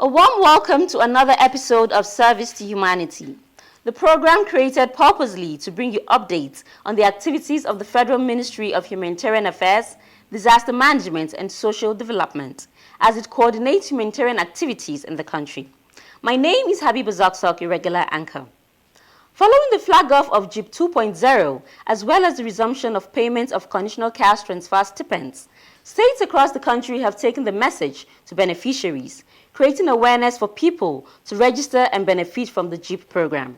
A warm welcome to another episode of Service to Humanity, the program created purposely to bring you updates on the activities of the Federal Ministry of Humanitarian Affairs, Disaster Management and Social Development as it coordinates humanitarian activities in the country. My name is Habiba Zakzak, your regular anchor. Following the flag-off of JIP 2.0, as well as the resumption of payments of conditional cash transfer stipends, states across the country have taken the message to beneficiaries, creating awareness for people to register and benefit from the JIP program.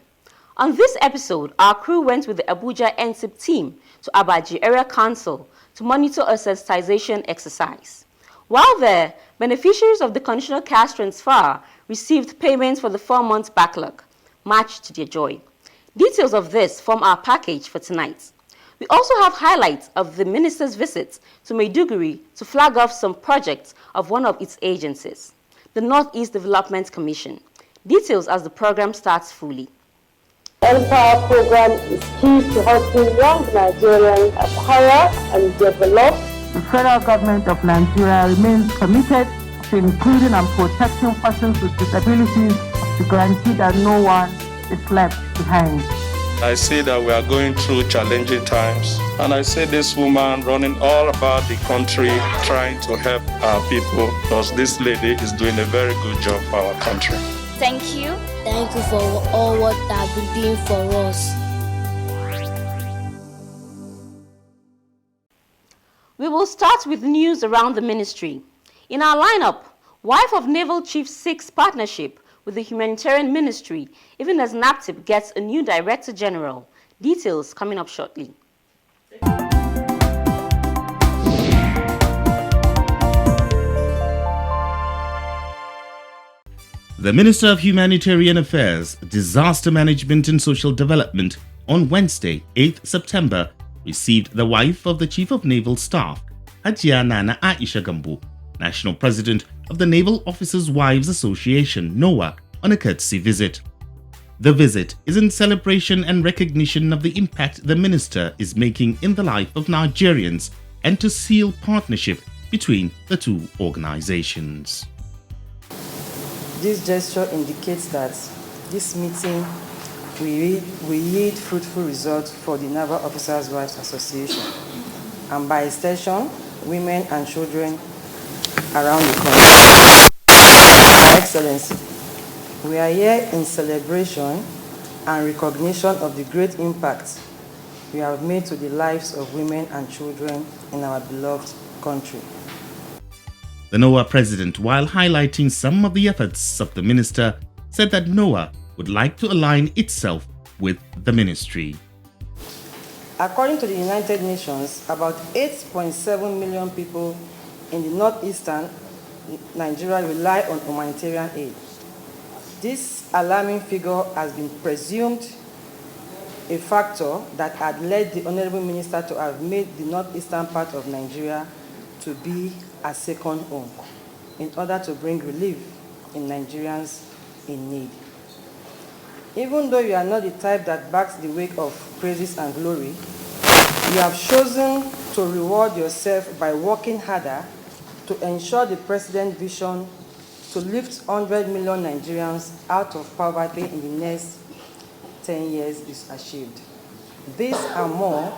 On this episode, our crew went with the Abuja NSIP team to Abaji Area Council to monitor a sensitization exercise. While there, beneficiaries of the conditional cash transfer received payments for the 4-month backlog, much to their joy. Details of this form our package for tonight. We also have highlights of the minister's visit to Maiduguri to flag off some projects of one of its agencies, the Northeast Development Commission. Details as the program starts fully. The Empower program is key to helping young Nigerians acquire and develop. The federal government of Nigeria remains committed to including and protecting persons with disabilities to guarantee that no one is left behind. I see that we are going through challenging times, and I see this woman running all about the country trying to help our people, because this lady is doing a very good job for our country. Thank you. Thank you for all what you have been doing for us. We will start with news around the ministry. In our lineup, wife of Naval Chief seeks partnership with the humanitarian ministry, even as NAPTIP gets a new Director General. Details coming up shortly. The Minister of Humanitarian Affairs, Disaster Management and Social Development on Wednesday, 8th September, received the wife of the Chief of Naval Staff, Hajia Nana Aisha Gambo, National President of the Naval Officers' Wives Association, NOAA, on a courtesy visit. The visit is in celebration and recognition of the impact the minister is making in the life of Nigerians and to seal partnership between the two organizations. This gesture indicates that this meeting will yield fruitful results for the Naval Officers' Wives Association and by extension, women and children around the country. Your Excellency, we are here in celebration and recognition of the great impact we have made to the lives of women and children in our beloved country. The NOAA president, while highlighting some of the efforts of the minister, said that NOAA would like to align itself with the ministry. According to the United Nations, about 8.7 million people in the northeastern Nigeria rely on humanitarian aid. This alarming figure has been presumed a factor that had led the Honorable Minister to have made the northeastern part of Nigeria to be a second home in order to bring relief in Nigerians in need. Even though you are not the type that backs the wake of praises and glory, you have chosen to reward yourself by working harder to ensure the President's vision to lift 100 million Nigerians out of poverty in the next 10 years is achieved. These and more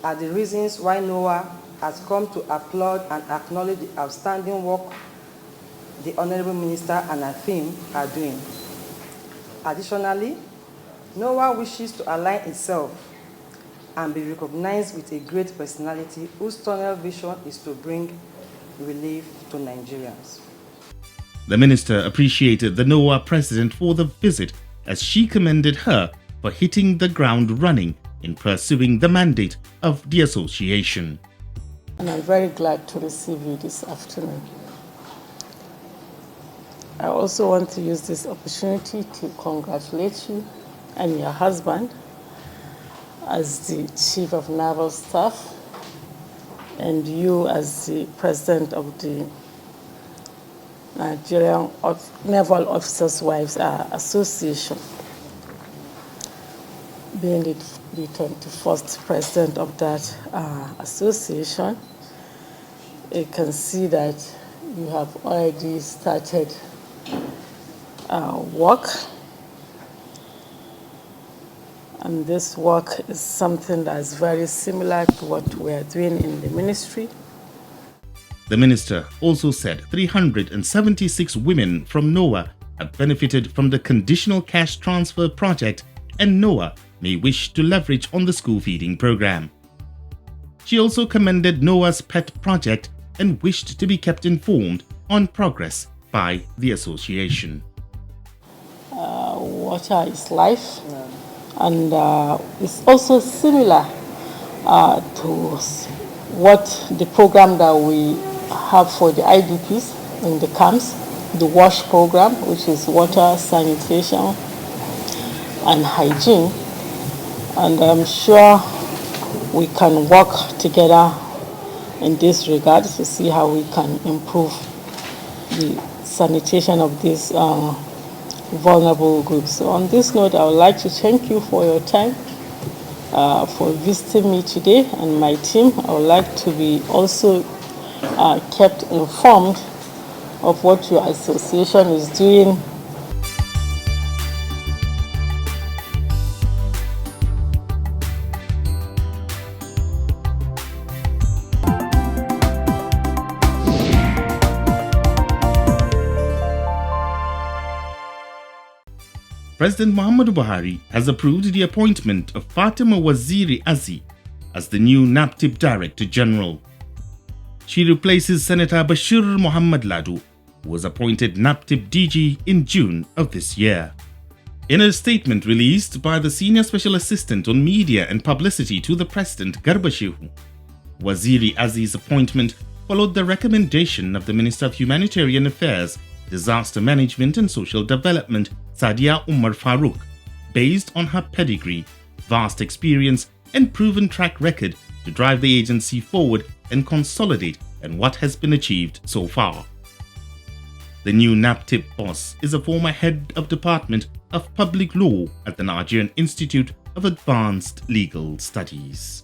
are the reasons why NOAA has come to applaud and acknowledge the outstanding work the Honorable Minister and her team are doing. Additionally, NOAA wishes to align itself and be recognized with a great personality whose tunnel vision is to bring relief to Nigerians. The minister appreciated the NOAA president for the visit as she commended her for hitting the ground running in pursuing the mandate of the association. And I'm very glad to receive you this afternoon. I also want to use this opportunity to congratulate you and your husband as the Chief of Naval Staff and you as the President of the Nigerian Naval Officers' Wives Association. Being the 21st president of that association, you can see that you have already started work. And this work is something that is very similar to what we are doing in the ministry. The minister also said 376 women from NOAA have benefited from the conditional cash transfer project, and NOAA may wish to leverage on the school feeding program. She also commended NOAA's PET project and wished to be kept informed on progress by the association. Water is life, and it's also similar to what the program that we have for the IDPs in the camps, the WASH program, which is water, sanitation, and hygiene. And I'm sure we can work together in this regard to see how we can improve the sanitation of these vulnerable groups. So on this note, I would like to thank you for your time, for visiting me today and my team. I would like to be also kept informed of what your association is doing. President Muhammadu Buhari has approved the appointment of Fatima Waziri Azi as the new NAPTIP Director General. She replaces Senator Bashir Muhammad Ladu, who was appointed NAPTIP DG in June of this year. In a statement released by the Senior Special Assistant on Media and Publicity to the President, Garba Shehu, Waziri Azi's appointment followed the recommendation of the Minister of Humanitarian Affairs, Disaster Management and Social Development, Sadia Umar Farouk, based on her pedigree, vast experience and proven track record to drive the agency forward and consolidate on what has been achieved so far. The new NAPTIP boss is a former head of Department of Public Law at the Nigerian Institute of Advanced Legal Studies.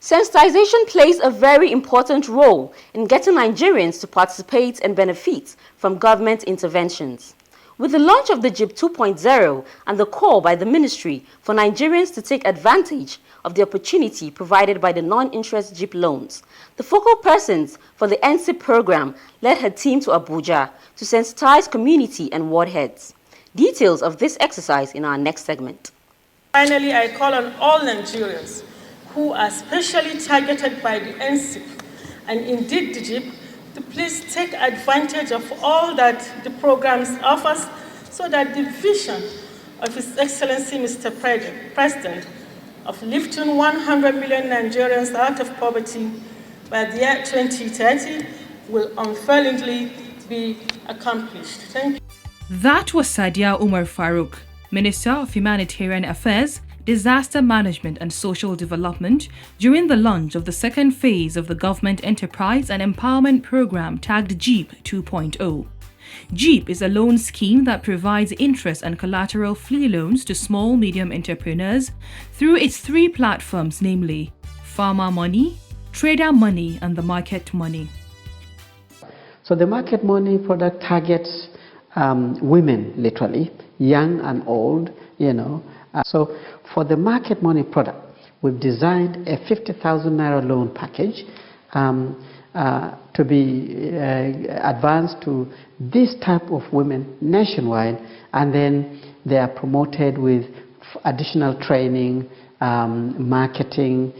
Sensitization plays a very important role in getting Nigerians to participate and benefit from government interventions. With the launch of the JIP 2.0 and the call by the ministry for Nigerians to take advantage of the opportunity provided by the non-interest JIP loans, the focal persons for the NCIP program led her team to Abuja to sensitize community and ward heads. Details of this exercise in our next segment. Finally, I call on all Nigerians who are specially targeted by the NCIP and indeed the JIP to please take advantage of all that the programs offers so that the vision of His Excellency Mr. President of lifting 100 million Nigerians out of poverty by the year 2030 will unfailingly be accomplished. Thank you. That was Sadia Umar Farouk, Minister of Humanitarian Affairs, Disaster Management and Social Development during the launch of the second phase of the Government Enterprise and Empowerment Program tagged JEEP 2.0. JEEP is a loan scheme that provides interest and collateral-free loans to small-medium entrepreneurs through its three platforms, namely Farmer Money, Trader Money and the Market Money. So the Market Money product targets women, literally, young and old, So for the Market Money product, we've designed a 50,000 Naira loan package to be advanced to this type of women nationwide, and then they are promoted with additional training, marketing,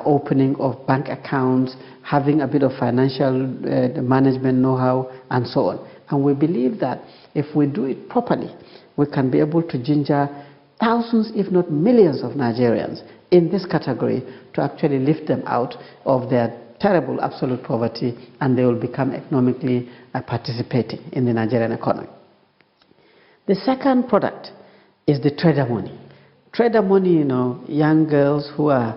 opening of bank accounts, having a bit of financial management know-how, and so on. And we believe that if we do it properly, we can be able to ginger thousands, if not millions of Nigerians in this category to actually lift them out of their terrible absolute poverty, and they will become economically participating in the Nigerian economy. The second product is the Trader Money. Trader Money, young girls who are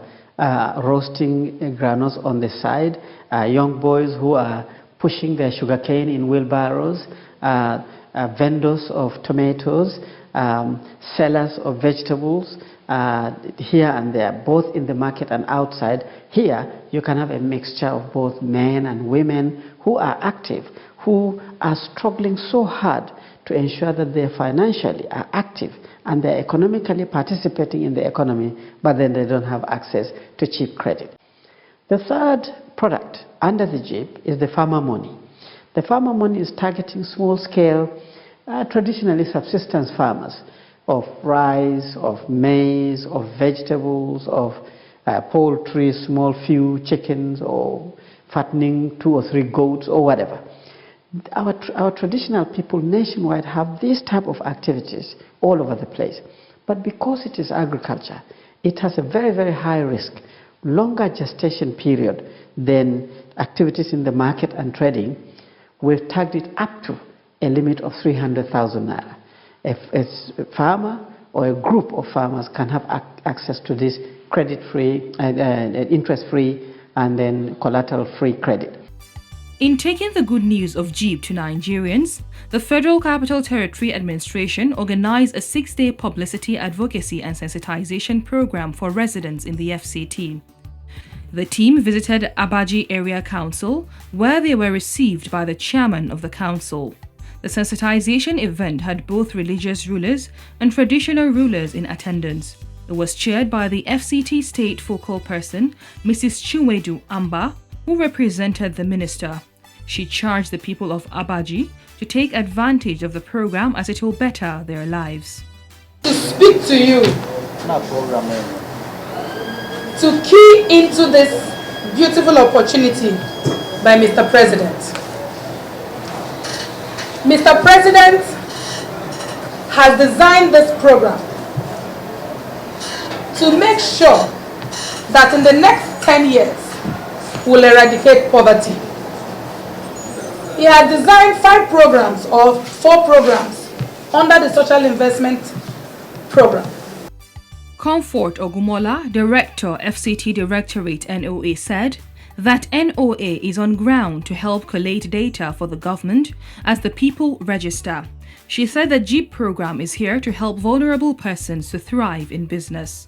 roasting granules on the side, young boys who are pushing their sugarcane in wheelbarrows, vendors of tomatoes, sellers of vegetables here and there, both in the market and outside. Here, you can have a mixture of both men and women who are active, who are struggling so hard to ensure that they financially are active and they're economically participating in the economy, but then they don't have access to cheap credit. The third product under the JIP is the farmer money. The farmer money is targeting small-scale, traditionally subsistence farmers of rice, of maize, of vegetables, of poultry, small few chickens, or fattening 2 or 3 goats, or whatever. Our traditional people nationwide have these type of activities all over the place. But because it is agriculture, it has a very, very high risk, longer gestation period than activities in the market and trading. We've tagged it up to a limit of 300,000 naira. If a farmer or a group of farmers can have access to this credit-free, interest-free, and then collateral-free credit. In taking the good news of JIP to Nigerians, the Federal Capital Territory Administration organized a 6-day publicity, advocacy and sensitization program for residents in the FCT. The team visited Abaji Area Council, where they were received by the chairman of the council. The sensitization event had both religious rulers and traditional rulers in attendance. It was chaired by the FCT State Focal Person, Mrs. Chinwedu Amba, who represented the minister. She charged the people of Abaji to take advantage of the program as it will better their lives. To speak to you, to key into this beautiful opportunity by Mr. President. Mr. President has designed this program to make sure that in the next 10 years we'll eradicate poverty. He has designed 5 programs or 4 programs under the Social Investment Program. Comfort Ogumola, Director, FCT Directorate NOA, said that NOA is on ground to help collate data for the government as the people register. She said the JIP program is here to help vulnerable persons to thrive in business.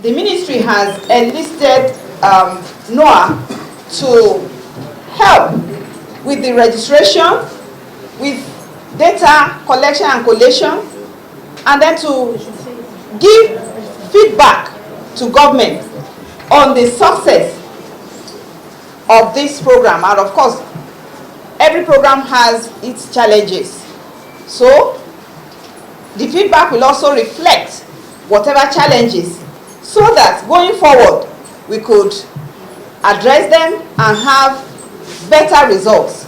The ministry has enlisted NOA to help with the registration, with data collection and collation, and then to give feedback to government on the success of this program. And of course, every program has its challenges. So the feedback will also reflect whatever challenges, so that going forward we could address them and have better results.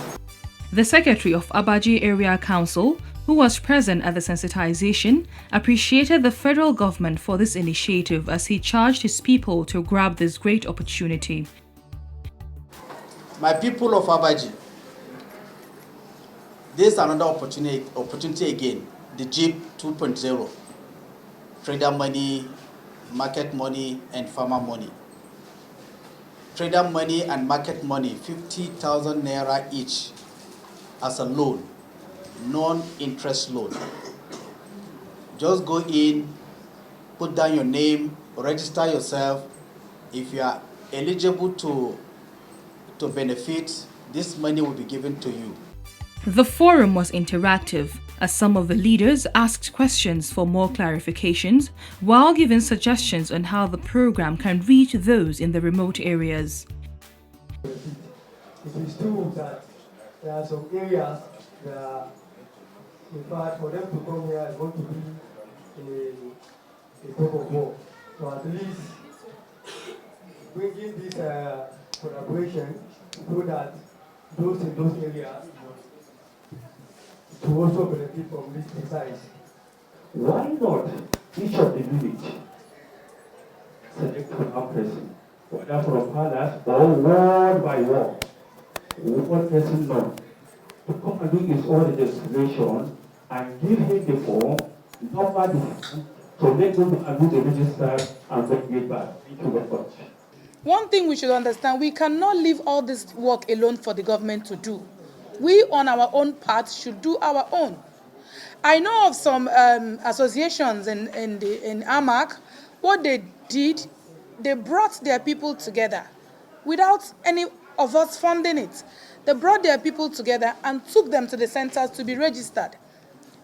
The Secretary of Abaji Area Council, who was present at the sensitization, appreciated the federal government for this initiative as he charged his people to grab this great opportunity. My people of Abaji, this is another opportunity again, the JIP 2.0, trader money, market money, and farmer money. Trader money and market money, 50,000 naira each as a loan, non-interest loan. Just go in, put down your name, register yourself. If you are eligible to benefit, this money will be given to you. The forum was interactive, as some of the leaders asked questions for more clarifications, while giving suggestions on how the program can reach those in the remote areas. It is true that there are some areas that, in fact, for them to come here is going to be a tug of war. So at least bringing this collaboration so that those in those areas to also benefit from this exercise. Why not each of the village select one person, whether from palace or ward by ward, one person known, to come and do his own registration and give him the form, number the form, so let them and do the register and bring it back. Thank you very much. One thing we should understand, we cannot leave all this work alone for the government to do. We on our own part should do our own. I know of some associations in AMAC. What they did, they brought their people together without any of us funding it. They brought their people together and took them to the centers to be registered.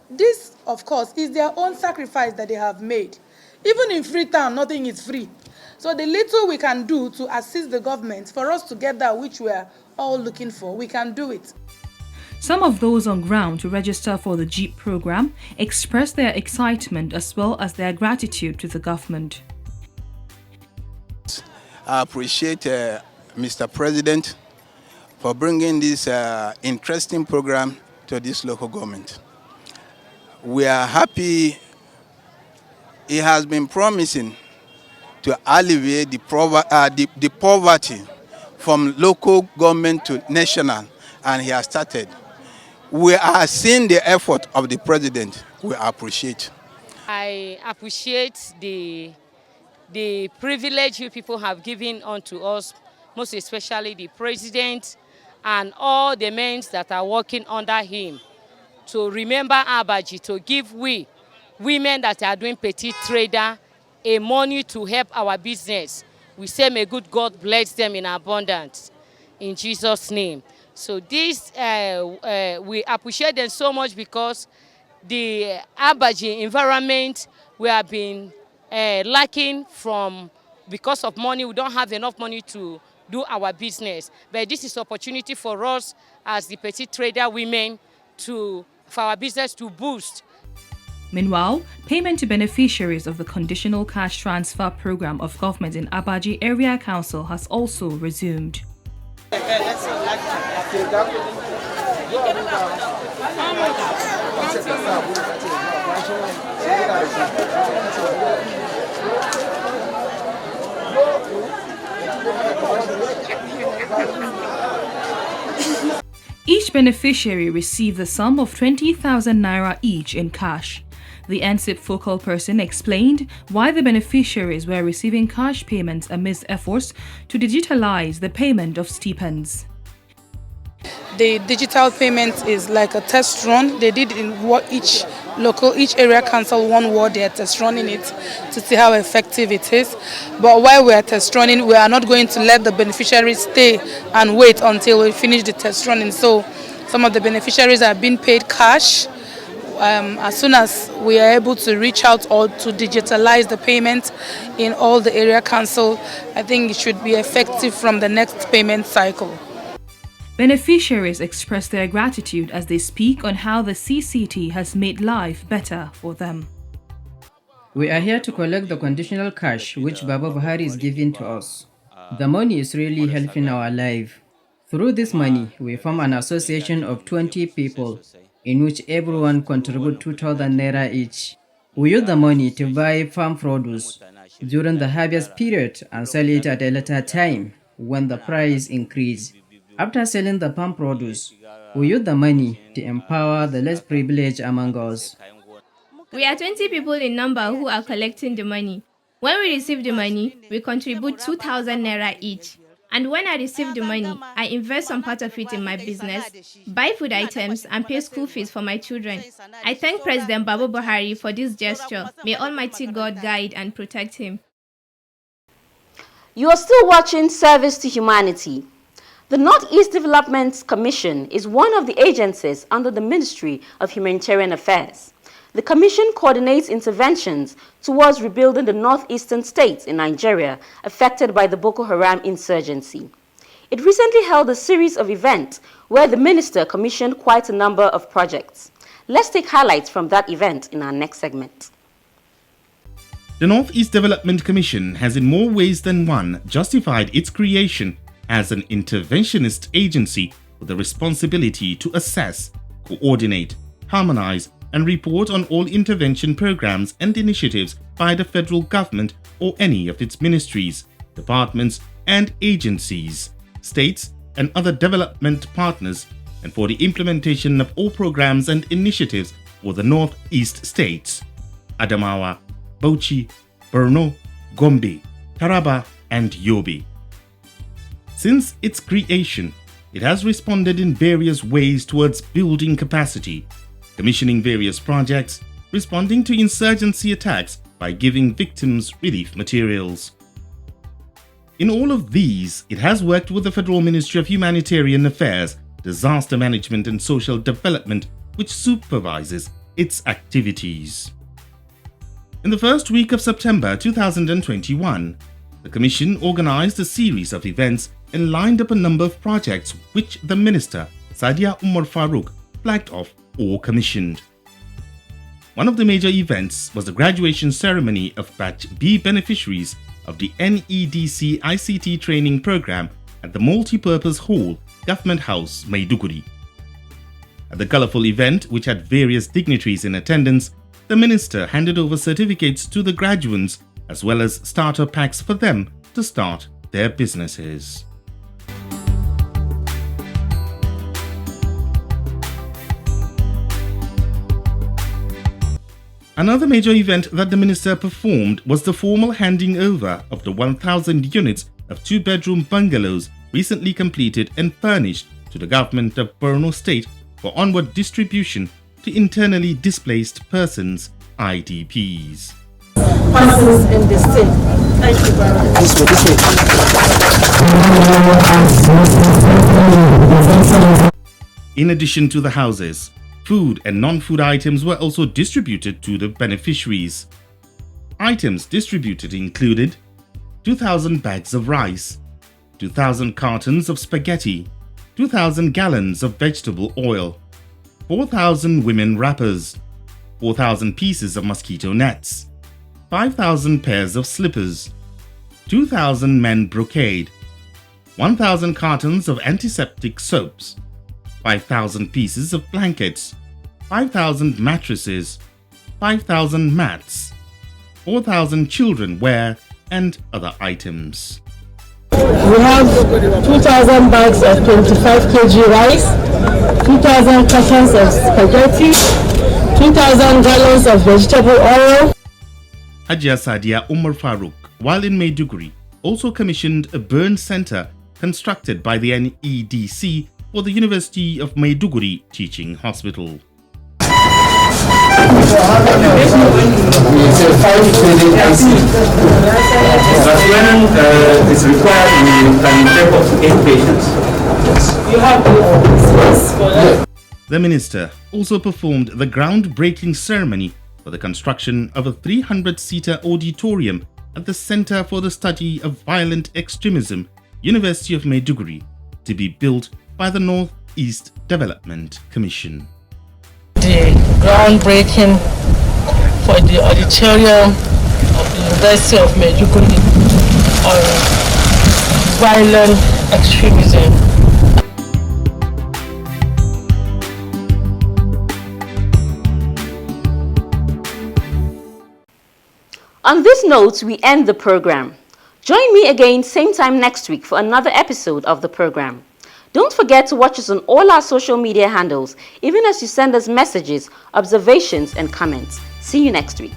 This, of course, is their own sacrifice that they have made. Even in Freetown, nothing is free. So the little we can do to assist the government for us to get that which we are all looking for, we can do it. Some of those on ground to register for the JEEP program expressed their excitement as well as their gratitude to the government. I appreciate Mr. President for bringing this interesting program to this local government. We are happy. He has been promising to alleviate the poverty from local government to national, and he has started. We are seeing the effort of the president. We appreciate. I appreciate the privilege you people have given unto us, most especially the president and all the men that are working under him, to remember Abaji, to give we women that are doing petty trader a money to help our business. We say may good God bless them in abundance in Jesus' name. So this, we appreciate them so much because the Abaji environment we have been lacking from because of money. We don't have enough money to do our business. But this is opportunity for us as the petty trader women for our business to boost. Meanwhile, payment to beneficiaries of the Conditional Cash Transfer Program of Government in Abaji Area Council has also resumed. Each beneficiary received the sum of 20,000 naira each in cash. The NSIP focal person explained why the beneficiaries were receiving cash payments amidst efforts to digitalize the payment of stipends. The digital payment is like a test run. They did in each area council one ward. They are test running it to see how effective it is. But while we are test running, we are not going to let the beneficiaries stay and wait until we finish the test running. So some of the beneficiaries are being paid cash. As soon as we are able to reach out or to digitalize the payment in all the area council, I think it should be effective from the next payment cycle. Beneficiaries express their gratitude as they speak on how the CCT has made life better for them. We are here to collect the conditional cash which Baba Buhari is giving to us. The money is really helping our life. Through this money, we form an association of 20 people, in which everyone contributes 2,000 naira each. We use the money to buy farm produce during the harvest period and sell it at a later time when the price increases. After selling the farm produce, we use the money to empower the less privileged among us. We are 20 people in number who are collecting the money. When we receive the money, we contribute 2,000 naira each. And when I receive the money, I invest some part of it in my business, buy food items, and pay school fees for my children. I thank President Baba Buhari for this gesture. May Almighty God guide and protect him. You are still watching Service to Humanity. The Northeast Development Commission is one of the agencies under the Ministry of Humanitarian Affairs. The Commission coordinates interventions towards rebuilding the northeastern states in Nigeria affected by the Boko Haram insurgency. It recently held a series of events where the minister commissioned quite a number of projects. Let's take highlights from that event in our next segment. The Northeast Development Commission has in more ways than one justified its creation as an interventionist agency with the responsibility to assess, coordinate, harmonize, and report on all intervention programs and initiatives by the federal government or any of its ministries, departments, and agencies, states, and other development partners, and for the implementation of all programs and initiatives for the Northeast states: Adamawa, Bauchi, Borno, Gombe, Taraba, and Yobe. Since its creation, it has responded in various ways towards building capacity, commissioning various projects, responding to insurgency attacks by giving victims relief materials. In all of these, it has worked with the Federal Ministry of Humanitarian Affairs, Disaster Management and Social Development, which supervises its activities. In the first week of September 2021, the Commission organized a series of events and lined up a number of projects which the Minister, Sadia Umar Farouk, flagged off or commissioned. One of the major events was the graduation ceremony of Batch B beneficiaries of the NEDC ICT training program at the Multipurpose Hall, Government House, Maiduguri. At the colourful event, which had various dignitaries in attendance, the Minister handed over certificates to the graduates as well as starter packs for them to start their businesses. Another major event that the Minister performed was the formal handing over of the 1,000 units of two-bedroom bungalows recently completed and furnished to the government of Borno State for onward distribution to internally displaced persons, IDPs. Persons in the state. Thank you very much. In addition to the houses, food and non-food items were also distributed to the beneficiaries. Items distributed included 2,000 bags of rice, 2,000 cartons of spaghetti, 2,000 gallons of vegetable oil, 4,000 women wrappers, 4,000 pieces of mosquito nets, 5,000 pairs of slippers, 2,000 men brocade, 1,000 cartons of antiseptic soaps, 5,000 pieces of blankets, 5,000 mattresses, 5,000 mats, 4,000 children wear and other items. We have 2,000 bags of 25 kg rice, 2,000 cartons of spaghetti, 2,000 gallons of vegetable oil. Hajia Sadia Umar Farouk, while in Maiduguri, also commissioned a burn center constructed by the NEDC for the University of Maiduguri Teaching Hospital. It's a 5-bedded IC. But when it's required, we can take up to 8 patients. You have the space for that. The Minister also performed the groundbreaking ceremony for the construction of a 300-seater auditorium at the Center for the Study of Violent Extremism, University of Maiduguri, to be built by the North-East Development Commission. The groundbreaking for the auditorium of the University of Maiduguri on violent extremism. On this note, we end the program. Join me again same time next week for another episode of the program. Don't forget to watch us on all our social media handles, even as you send us messages, observations, and comments. See you next week.